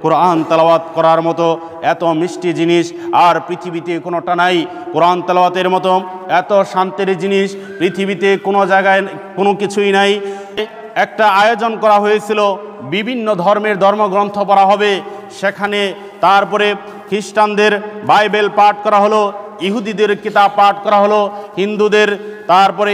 কোরআন তেলাওয়াত করার মতো এত মিষ্টি জিনিস আর পৃথিবীতে কোনোটা নাই। কোরআন তেলাওয়াতের মতো এত শান্তির জিনিস পৃথিবীতে কোনো জায়গায় কোনো কিছুই নাই। একটা আয়োজন করা হয়েছিল, বিভিন্ন ধর্মের ধর্মগ্রন্থ পড়া হবে সেখানে। তারপরে খ্রিস্টানদের বাইবেল পাঠ করা হলো, ইহুদিদের কিতাব পাঠ করা হলো, তারপরে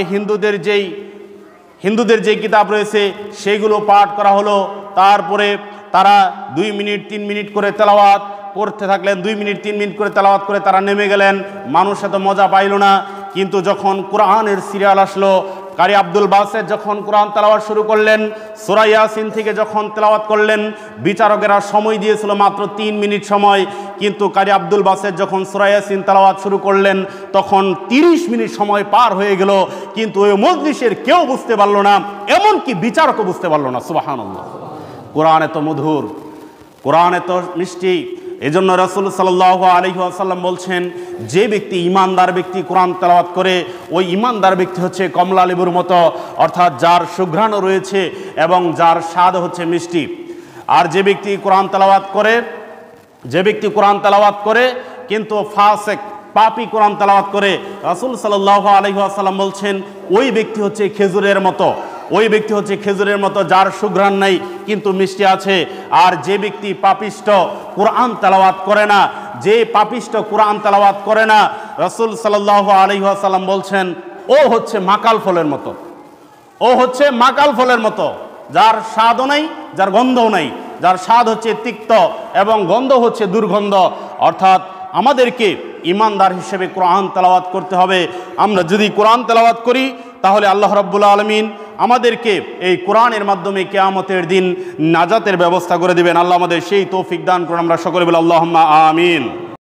হিন্দুদের যেই কিতাব রয়েছে সেগুলো পাঠ করা হলো। তারপরে তারা 2 মিনিট 3 মিনিট করে তেলাওয়াত করতে থাকলেন, 2 মিনিট 3 মিনিট করে তেলাওয়াত করে তারা নেমে গেলেন। মানুষ এত মজা পাইল না। কিন্তু যখন কোরআনের সিরিয়াল আসলো, কারি আব্দুল বাসেত যখন কোরআন তেলাওয়াত শুরু করলেন, সূরা ইয়াসিন থেকে যখন তেলাওয়াত করলেন, বিচারকেরা সময় দিয়েছিল মাত্র 3 মিনিট সময়। কিন্তু কারি আব্দুল বাসেত যখন সূরা ইয়াসিন তেলাওয়াত শুরু করলেন তখন 30 মিনিট সময় পার হয়ে গেল। কিন্তু ওই মজলিসের কেউ বুঝতে পারল না, এমনকি বিচারকও বুঝতে পারল না। সুবহানাল্লাহ। কোরআন এত মধুর, কোরআন এত মিষ্টি। এজন্য রাসূল সাল্লাল্লাহু আলাইহি ওয়াসাল্লাম বলছেন, যে ব্যক্তি ইমানদার ব্যক্তি কোরআন তেলাওয়াত করে, ওই ইমানদার ব্যক্তি হচ্ছে কমলা লেবুর মতো, অর্থাৎ যার সুঘ্রাণ রয়েছে এবং যার স্বাদ হচ্ছে মিষ্টি। আর যে ব্যক্তি কোরআন তেলাওয়াত করে কিন্তু ফাসিক পাপী কোরআন তেলাওয়াত করে, রাসূল সাল্লাল্লাহু আলাইহি ওয়াসাল্লাম বলছেন ওই ব্যক্তি হচ্ছে খেজুরের মতো, যার সুঘ্রাণ নাই কিন্তু মিষ্টি আছে। আর যে ব্যক্তি পাপিষ্ট কোরআন তেলাওয়াত করে না, রাসূল সাল্লাল্লাহু আলাইহি ওয়াসাল্লাম বলছেন ও হচ্ছে মাকাল ফলের মতো, যার স্বাদও নাই, যার গন্ধও নাই, যার স্বাদ হচ্ছে তিক্ত এবং গন্ধ হচ্ছে দুর্গন্ধ। অর্থাৎ আমাদেরকে ইমানদার হিসেবে কোরআন তেলাওয়াত করতে হবে। আমরা যদি কোরআন তেলাওয়াত করি তাহলে আল্লাহ রাব্বুল আলামিন আমাদেরকে এই কোরআনের মাধ্যমে কিয়ামতের দিন নাজাতের ব্যবস্থা করে দিবেন। আল্লাহ আমাদের সেই তৌফিক দান করুন। আমরা সকলে বলি আল্লাহুম্মা আমিন।